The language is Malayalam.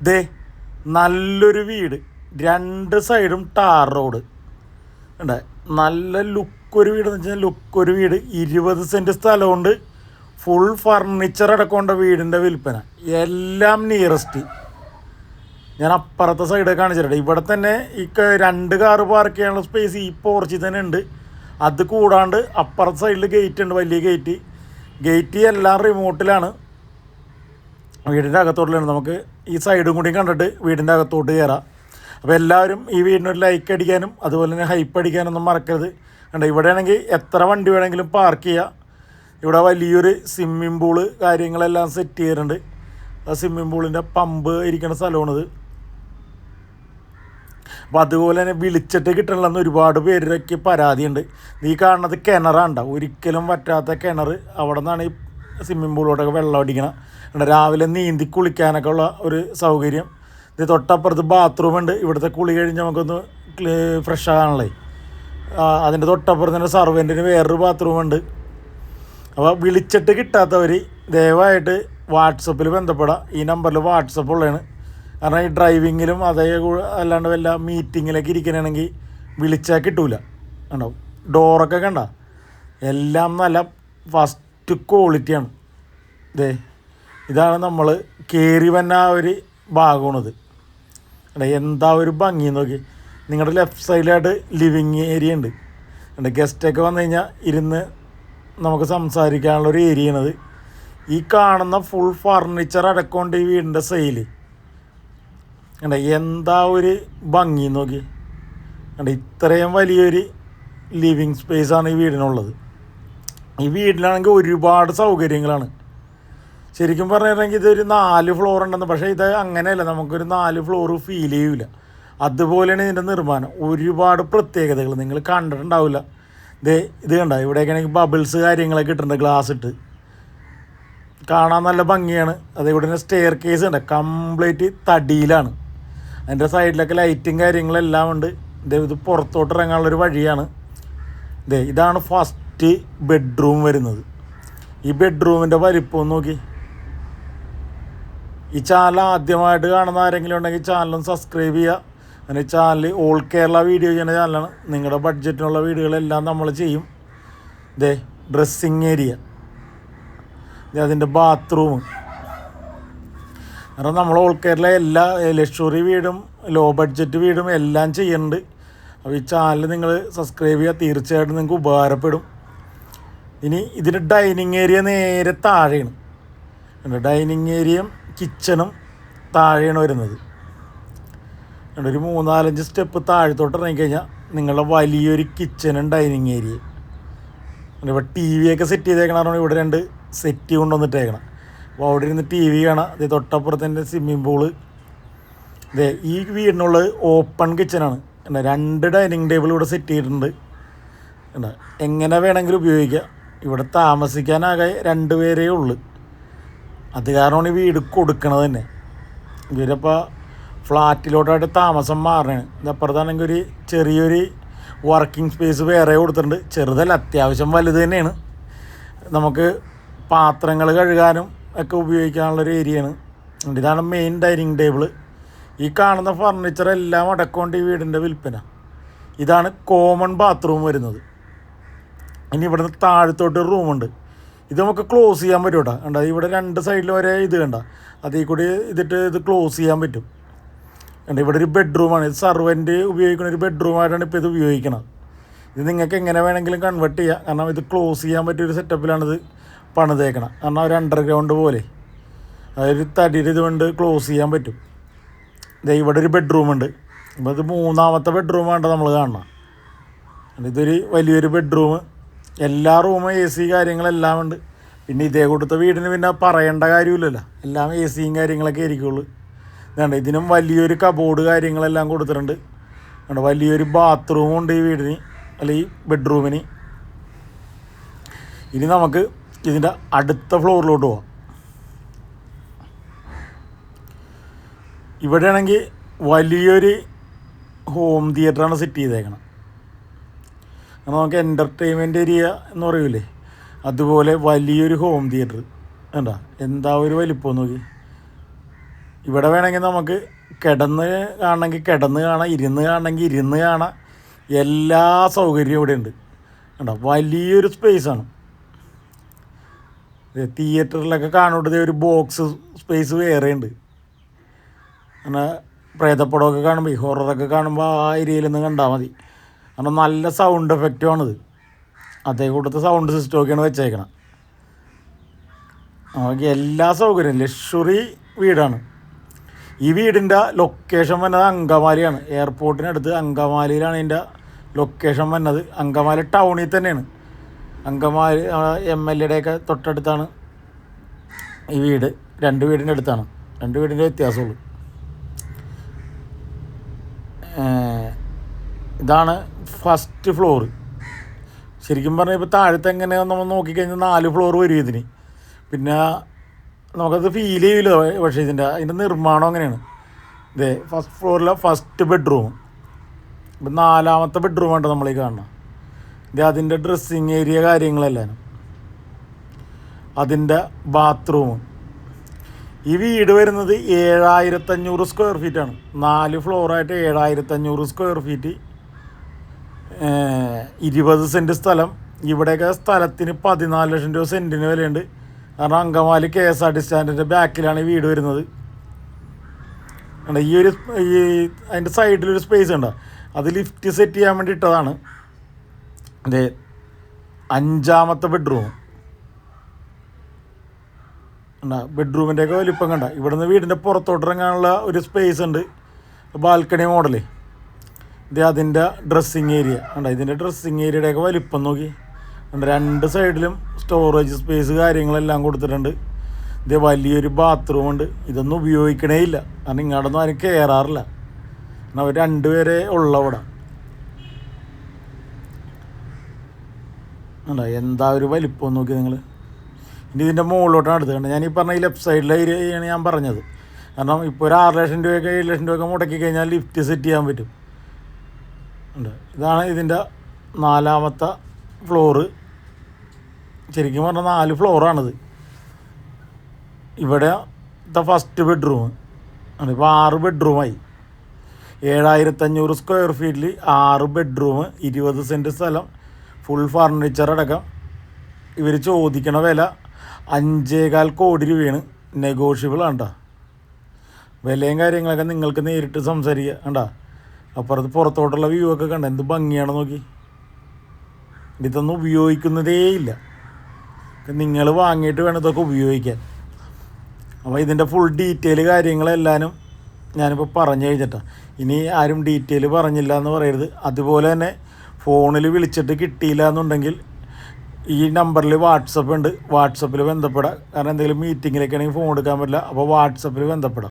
ദേ നല്ലൊരു വീട്, രണ്ട് സൈഡും ടാർ റോഡ് ഉണ്ട്. നല്ല ലുക്കൊരു വീട് എന്ന് വെച്ചാൽ ലുക്കൊരു വീട്. 20 സെൻറ്റ് സ്ഥലമുണ്ട്. ഫുൾ ഫർണിച്ചർ അടക്കമുണ്ട് വീടിൻ്റെ വിൽപ്പന. എല്ലാം നിയറസ്റ്റ്. ഞാൻ അപ്പുറത്തെ സൈഡ് കാണിച്ചിട്ടുണ്ട്. ഇവിടെ തന്നെ ഈ 2 കാറ് പാർക്ക് ചെയ്യാനുള്ള സ്പേസ് ഈ പോർച്ചിൽ തന്നെ ഉണ്ട്. അത് കൂടാണ്ട് അപ്പുറത്തെ സൈഡിൽ ഗേറ്റ് ഉണ്ട്, വലിയ ഗേറ്റ് എല്ലാം റിമോട്ടിലാണ്. വീടിൻ്റെ അകത്തോട്ടിലാണ്. നമുക്ക് ഈ സൈഡും കൂടി കണ്ടിട്ട് വീടിൻ്റെ അകത്തോട്ട് കയറാം. അപ്പോൾ എല്ലാവരും ഈ വീടിനൊരു ലൈക്ക് അടിക്കാനും അതുപോലെ തന്നെ ഹൈപ്പ് അടിക്കാനൊന്നും മറക്കരുത്. കണ്ടോ, ഇവിടെ ആണെങ്കിൽ എത്ര വണ്ടി വേണമെങ്കിലും പാർക്ക് ചെയ്യാം. ഇവിടെ വലിയൊരു സ്വിമ്മിംഗ് പൂള് കാര്യങ്ങളെല്ലാം സെറ്റ് ചെയ്തിട്ടുണ്ട്. ആ സ്വിമ്മിംഗ് പൂളിൻ്റെ പമ്പ് ഇരിക്കുന്ന സ്ഥലമാണിത്. അപ്പോൾ അതുപോലെ തന്നെ വിളിച്ചിട്ട് കിട്ടണമെന്ന് ഒരുപാട് പേരൊക്കെ പരാതിയുണ്ട്. ഈ കാണുന്നത് കിണറാണ്ട, ഒരിക്കലും പറ്റാത്ത കിണർ. അവിടെ നിന്നാണ് ഈ സ്വിമ്മിംഗ് പൂളിലോട്ടൊക്കെ വെള്ളം അടിക്കണം. രാവിലെ നീന്തി കുളിക്കാനൊക്കെ ഉള്ള ഒരു സൗകര്യം. ഇത് തൊട്ടപ്പുറത്ത് ബാത്റൂം ഉണ്ട്. ഇവിടുത്തെ കുളി കഴിഞ്ഞ് നമുക്കൊന്ന് ഫ്രഷ് ആകാനുള്ളത്. അതിൻ്റെ തൊട്ടപ്പുറത്ത് തന്നെ സർവൻറ്റിന് വേറൊരു ബാത്റൂം ഉണ്ട്. അപ്പോൾ വിളിച്ചിട്ട് കിട്ടാത്തവർ ദയവായിട്ട് വാട്സപ്പിൽ ബന്ധപ്പെടാം. ഈ നമ്പറിൽ വാട്സപ്പ് ഉള്ളതാണ്. കാരണം ഈ ഡ്രൈവിങ്ങിലും അല്ലാണ്ട് വല്ല മീറ്റിങ്ങിലൊക്കെ ഇരിക്കണമെങ്കിൽ വിളിച്ചാൽ കിട്ടൂല. കണ്ടോ, ഡോറൊക്കെ കണ്ട, എല്ലാം നല്ല ഫസ്റ്റ് ക്വാളിറ്റിയാണ്. ഇതാണ് നമ്മൾ കയറി വന്ന ആ ഒരു ഭാഗമാണിത്. എന്താ ഒരു ഭംഗി നോക്കി. നിങ്ങളുടെ ലെഫ്റ്റ് സൈഡിലായിട്ട് ലിവിങ് ഏരിയ ഉണ്ട്. ഗസ്റ്റൊക്കെ വന്നു കഴിഞ്ഞാൽ ഇരുന്ന് നമുക്ക് സംസാരിക്കാനുള്ളൊരു ഏരിയയാണത്. ഈ കാണുന്ന ഫുൾ ഫർണിച്ചർ അടക്കമുണ്ട് ഈ വീടിൻ്റെ സെയിൽ. എന്താ ഒരു ഭംഗി നോക്കി. ഇത്രയും വലിയൊരു ലിവിങ് സ്പേസാണ് ഈ വീടിനുള്ളത്. ഈ വീട്ടിലാണെങ്കിൽ ഒരുപാട് സൗകര്യങ്ങളാണ്. ശരിക്കും പറഞ്ഞിട്ടുണ്ടെങ്കിൽ ഇതൊരു 4 ഫ്ലോർ ഉണ്ടെന്ന്. പക്ഷേ ഇത് അങ്ങനെയല്ല, നമുക്കൊരു 4 ഫ്ലോർ ഫീൽ ചെയ്യൂല. അതുപോലെയാണ് ഇതിൻ്റെ നിർമ്മാണം. ഒരുപാട് പ്രത്യേകതകൾ നിങ്ങൾ കണ്ടിട്ടുണ്ടാവില്ല. ഇത് കണ്ട, ഇവിടെയൊക്കെയാണെങ്കിൽ ബബിൾസ് കാര്യങ്ങളൊക്കെ ഇട്ടിട്ടുണ്ട്, ഗ്ലാസ് ഇട്ട്. കാണാൻ നല്ല ഭംഗിയാണ്. അതേപോലെ തന്നെ സ്റ്റെയർ കേസ് ഉണ്ട്, കംപ്ലീറ്റ് തടിയിലാണ്. അതിൻ്റെ സൈഡിലൊക്കെ ലൈറ്റും കാര്യങ്ങളെല്ലാം ഉണ്ട്. ഇത് പുറത്തോട്ട് ഇറങ്ങാനുള്ളൊരു വഴിയാണ്. ഇതാണ് ഫസ്റ്റ് ബെഡ്റൂം വരുന്നത്. ഈ ബെഡ്റൂമിൻ്റെ വലിപ്പം നോക്കി. ഈ ചാനൽ ആദ്യമായിട്ട് കാണുന്ന ആരെങ്കിലും ഉണ്ടെങ്കിൽ ചാനലൊന്ന് സബ്സ്ക്രൈബ് ചെയ്യുക. അങ്ങനെ ചാനൽ ഓൾ കേരള വീഡിയോ ചെയ്യുന്ന ചാനലാണ്. നിങ്ങളുടെ ബഡ്ജറ്റിനുള്ള വീഡിയോകളെല്ലാം നമ്മൾ ചെയ്യും. ഡ്രസ്സിങ് ഏരിയ, അതിൻ്റെ ബാത്റൂം. കാരണം നമ്മൾ ഓൾ കേരള എല്ലാ ലക്ഷറി വീടും ലോ ബഡ്ജറ്റ് വീടും എല്ലാം ചെയ്യുന്നുണ്ട്. അപ്പോൾ ഈ ചാനൽ നിങ്ങൾ സബ്സ്ക്രൈബ് ചെയ്യുക, തീർച്ചയായിട്ടും നിങ്ങൾക്ക് ഉപകാരപ്പെടും. ഇനി ഇതിൻ്റെ ഡൈനിങ് ഏരിയ നേരെ താഴെയാണ്. ഡൈനിങ് ഏരിയയും കിച്ചണും താഴെയാണ് വരുന്നത്. ഒരു 3-4 സ്റ്റെപ്പ് താഴത്തോട്ട് ഇറങ്ങിക്കഴിഞ്ഞാൽ നിങ്ങളുടെ വലിയൊരു കിച്ചണും ഡൈനിങ് ഏരിയയും. ഇവിടെ TV ഒക്കെ സെറ്റ് ചെയ്തേക്കണം. ഇവിടെ 2 സെറ്റ് കൊണ്ടുവന്നിട്ടേക്കണം. അപ്പോൾ അവിടെ ഇരുന്ന് TV കാണാം. ഇത് തൊട്ടപ്പുറത്തിൻ്റെ സ്വിമ്മിംഗ് പൂള്. ഈ വീടിനുള്ളത് ഓപ്പൺ കിച്ചണാണ്. 2 ഡൈനിങ് ടേബിൾ ഇവിടെ സെറ്റ് ചെയ്തിട്ടുണ്ട്. എങ്ങനെ വേണമെങ്കിലും ഉപയോഗിക്കാം. ഇവിടെ താമസിക്കാനാകെ 2 പേരേ ഉള്ളൂ. അത് കാരണമാണ് ഈ വീട് കൊടുക്കണത് തന്നെ. ഇവരപ്പോൾ ഫ്ലാറ്റിലോട്ടായിട്ട് താമസം മാറണേ. ഇതപ്പുറത്താണെങ്കിൽ ഒരു ചെറിയൊരു വർക്കിംഗ് സ്പേസ് വേറെ കൊടുത്തിട്ടുണ്ട്. ചെറുതല്ല, അത്യാവശ്യം വലുത് തന്നെയാണ്. നമുക്ക് പാത്രങ്ങൾ കഴുകാനും ഒക്കെ ഉപയോഗിക്കാനുള്ളൊരു ഏരിയയാണ്. ഇതാണ് മെയിൻ ഡൈനിങ് ടേബിള്. ഈ കാണുന്ന ഫർണിച്ചർ എല്ലാം അടക്കമുണ്ട് ഈ വീടിൻ്റെ വിൽപ്പന. ഇതാണ് കോമൺ ബാത്റൂം വരുന്നത്. ഇനി ഇവിടുന്ന് താഴത്തോട്ട് റൂമുണ്ട്. ഇത് നമുക്ക് ക്ലോസ് ചെയ്യാൻ പറ്റും കേട്ടോ. കണ്ട, ഇവിടെ 2 സൈഡിൽ വരെ ഇത് കണ്ട, അതിൽ കൂടി ഇത് ക്ലോസ് ചെയ്യാൻ പറ്റും. കണ്ട, ഇവിടെ ഒരു ബെഡ്റൂമാണ്. ഇത് സർവൻറ്റ് ഉപയോഗിക്കുന്ന ഒരു ബെഡ്റൂമായിട്ടാണ് ഇപ്പോൾ ഇത് ഉപയോഗിക്കുന്നത്. ഇത് നിങ്ങൾക്ക് എങ്ങനെ വേണമെങ്കിലും കൺവേർട്ട് ചെയ്യാം. കാരണം ഇത് ക്ലോസ് ചെയ്യാൻ പറ്റിയൊരു സെറ്റപ്പിലാണിത് പണിതേക്കണം. കാരണം ഒരു അണ്ടർഗ്രൗണ്ട് പോലെ, അതായത് തടിയുടെ ഇതുകൊണ്ട് ക്ലോസ് ചെയ്യാൻ പറ്റും. ഇവിടെ ഒരു ബെഡ്റൂമുണ്ട്. അപ്പോൾ ഇത് 3ാമത്തെ ബെഡ്റൂമാണ് നമ്മൾ കാണണം. ഇതൊരു വലിയൊരു ബെഡ്റൂം. എല്ലാ റൂമും AC കാര്യങ്ങളെല്ലാം ഉണ്ട്. പിന്നെ ഇതേ കൊടുത്ത വീടിന് പിന്നെ പറയേണ്ട കാര്യമില്ലല്ലോ, എല്ലാം ACയും കാര്യങ്ങളൊക്കെ ആയിരിക്കുള്ളൂ. ഇതുണ്ട്, ഇതിനും വലിയൊരു കബോർഡ് കാര്യങ്ങളെല്ലാം കൊടുത്തിട്ടുണ്ട്. വലിയൊരു ബാത്റൂമുണ്ട് ഈ വീടിന്, അല്ല ഈ ബെഡ്റൂമിന്. ഇനി നമുക്ക് ഇതിൻ്റെ അടുത്ത ഫ്ലോറിലോട്ട് പോവാം. ഇവിടെയാണെങ്കിൽ വലിയൊരു ഹോം തിയേറ്ററാണ് സെറ്റ് ചെയ്തേക്കണം. നമുക്ക് എൻ്റർടൈൻമെൻറ്റ് ഏരിയ എന്ന് പറയൂലേ, അതുപോലെ വലിയൊരു ഹോം തിയേറ്റർ. എന്താ ഒരു വലിപ്പം നോക്കി. ഇവിടെ വേണമെങ്കിൽ നമുക്ക് കിടന്ന് കാണണമെങ്കിൽ കിടന്ന് കാണാം, ഇരുന്ന് കാണണമെങ്കിൽ ഇരുന്ന് കാണാം. എല്ലാ സൗകര്യവും ഇവിടെ ഉണ്ട്. കണ്ടോ, വലിയൊരു സ്പേസാണ്. തിയേറ്ററിലൊക്കെ കാണുന്നത് ഒരു ബോക്സ് സ്പേസ് വേറെ ഉണ്ട്. അങ്ങനെ പ്രേതപ്പടമൊക്കെ കാണുമ്പോൾ, ഈ ഹൊററൊക്കെ കാണുമ്പോൾ ആ ഏരിയയിലൊന്നും കണ്ടാൽ മതി. കാരണം നല്ല സൗണ്ട് എഫക്റ്റുമാണിത്. അതേ കൂട്ടത്തെ സൗണ്ട് സിസ്റ്റമൊക്കെയാണ് വെച്ചേക്കണം. നമുക്ക് എല്ലാ സൗകര്യവും ലക്ഷറി വീടാണ്. ഈ വീടിൻ്റെ ലൊക്കേഷൻ വന്നത് അങ്കമാലിയാണ്. എയർപോർട്ടിനടുത്ത് അങ്കമാലിയിലാണ് ഇതിൻ്റെ ലൊക്കേഷൻ വന്നത്. അങ്കമാലി ടൗണിൽ തന്നെയാണ്. അങ്കമാലി MLAയുടെയൊക്കെ തൊട്ടടുത്താണ് ഈ വീട്. 2 വീടിൻ്റെ അടുത്താണ്. 2 വീടിൻ്റെ വ്യത്യാസമുള്ളൂ. ഇതാണ് ഫസ്റ്റ് ഫ്ലോർ. ശരിക്കും പറഞ്ഞാൽ ഇപ്പോൾ താഴത്തെ എങ്ങനെ നമ്മൾ നോക്കിക്കഴിഞ്ഞാൽ 4 ഫ്ലോർ വരും ഇതിന്. പിന്നെ നമുക്കത് ഫീൽ ചെയ്യില്ല. പക്ഷേ അതിൻ്റെ നിർമ്മാണം അങ്ങനെയാണ്. ഇതേ ഫസ്റ്റ് ഫ്ലോറിലെ ഫസ്റ്റ് ബെഡ്റൂം. ഇപ്പം 4ാമത്തെ ബെഡ്റൂമാണ് നമ്മളീ കാണുന്നത്. ഇത് അതിൻ്റെ ഡ്രസ്സിങ് ഏരിയ കാര്യങ്ങളെല്ലാം. അതിൻ്റെ ബാത്റൂം. ഈ വീട് വരുന്നത് 7500 സ്ക്വയർ ഫീറ്റാണ്. 4 ഫ്ലോറായിട്ട് 7500 സ്ക്വയർ ഫീറ്റ്, 20 സെൻറ്റ് സ്ഥലം. ഇവിടെയൊക്കെ സ്ഥലത്തിന് 14 ലക്ഷം രൂപ സെൻറ്റിന് വിലയുണ്ട്. കാരണം അങ്കമാലി KSRTC സ്റ്റാൻഡിൻ്റെ ബാക്കിലാണ് ഈ വീട് വരുന്നത്. ഈ അതിൻ്റെ സൈഡിലൊരു സ്പേസ് ഉണ്ട്. അത് ലിഫ്റ്റ് സെറ്റ് ചെയ്യാൻ വേണ്ടി ഇട്ടതാണ്. അതെ, 5ാമത്തെ ബെഡ്റൂം. ബെഡ്റൂമിൻ്റെയൊക്കെ വലിപ്പം കണ്ട. ഇവിടുന്ന് വീടിൻ്റെ പുറത്തോട്ടിറങ്ങാനുള്ള ഒരു സ്പേസ് ഉണ്ട്, ബാൽക്കണി മോഡല്. ഇത് അതിൻ്റെ ഡ്രസ്സിങ് ഏരിയ കണ്ട. ഇതിൻ്റെ ഡ്രസ്സിങ് ഏരിയയുടെയൊക്കെ വലിപ്പം നോക്കി. 2 സൈഡിലും സ്റ്റോറേജ് സ്പേസ് കാര്യങ്ങളെല്ലാം കൊടുത്തിട്ടുണ്ട്. ഇത് വലിയൊരു ബാത്റൂം ഉണ്ട്. ഇതൊന്നും ഉപയോഗിക്കണേ ഇല്ല. കാരണം ഇങ്ങോട്ടൊന്നും ആരും കയറാറില്ല. കാരണം അവർ 2 പേരെ ഉള്ള ഇവിടെ. എന്താ ഒരു വലിപ്പം നോക്കി നിങ്ങൾ. ഇനി ഇതിൻ്റെ മുകളിലോട്ടാണ് അടുത്ത് കണ്ടത്. ഞാൻ ഈ പറഞ്ഞ ഈ ലെഫ്റ്റ് സൈഡിലെ ഏരിയയാണ് ഞാൻ പറഞ്ഞത്. കാരണം ഇപ്പോൾ ഒരു 6 ലക്ഷം രൂപയൊക്കെ 7 ലക്ഷം രൂപയൊക്കെ മുടക്കി കഴിഞ്ഞാൽ ലിഫ്റ്റ് സെറ്റ് ചെയ്യാൻ പറ്റും. ഉണ്ട്. ഇതാണ് ഇതിൻ്റെ 4ാമത്തെ ഫ്ലോറ്. ശരിക്കും പറഞ്ഞാൽ 4 ഫ്ലോറാണിത്. ഇവിടെ ഫസ്റ്റ് ബെഡ്റൂം. ഇപ്പോൾ 6 ബെഡ്റൂമായി. 7500 സ്ക്വയർ ഫീറ്റിൽ 6 ബെഡ്റൂം, 20 സെൻറ്റ് സ്ഥലം, ഫുൾ ഫർണിച്ചർ അടക്കം. ഇവർ ചോദിക്കണ വില 5.25 കോടി രൂപയാണ്. നെഗോഷ്യബിൾ ആണ് കേട്ടോ. വിലയും കാര്യങ്ങളൊക്കെ നിങ്ങൾക്ക് നേരിട്ട് സംസാരിക്കുക. കണ്ടാ അപ്പുറത്ത് പുറത്തോട്ടുള്ള വ്യൂ ഒക്കെ കണ്ട. എന്ത് ഭംഗിയാണ് നോക്കി. ഇതൊന്നും ഉപയോഗിക്കുന്നതേ ഇല്ല. നിങ്ങൾ വാങ്ങിയിട്ട് വേണം ഇതൊക്കെ ഉപയോഗിക്കാൻ. അപ്പോൾ ഇതിൻ്റെ ഫുൾ ഡീറ്റെയിൽ കാര്യങ്ങളെല്ലാനും ഞാനിപ്പോൾ പറഞ്ഞു കഴിഞ്ഞിട്ടാണ്. ഇനി ആരും ഡീറ്റെയിൽ പറഞ്ഞില്ല എന്ന് പറയരുത്. അതുപോലെ തന്നെ ഫോണിൽ വിളിച്ചിട്ട് കിട്ടിയില്ല എന്നുണ്ടെങ്കിൽ ഈ നമ്പറിൽ വാട്സപ്പ് ഉണ്ട്. വാട്സപ്പിൽ ബന്ധപ്പെടാം. കാരണം എന്തെങ്കിലും മീറ്റിങ്ങിലൊക്കെ ആണെങ്കിൽ ഫോൺ എടുക്കാൻ പറ്റില്ല. അപ്പോൾ വാട്സപ്പിൽ ബന്ധപ്പെടാം.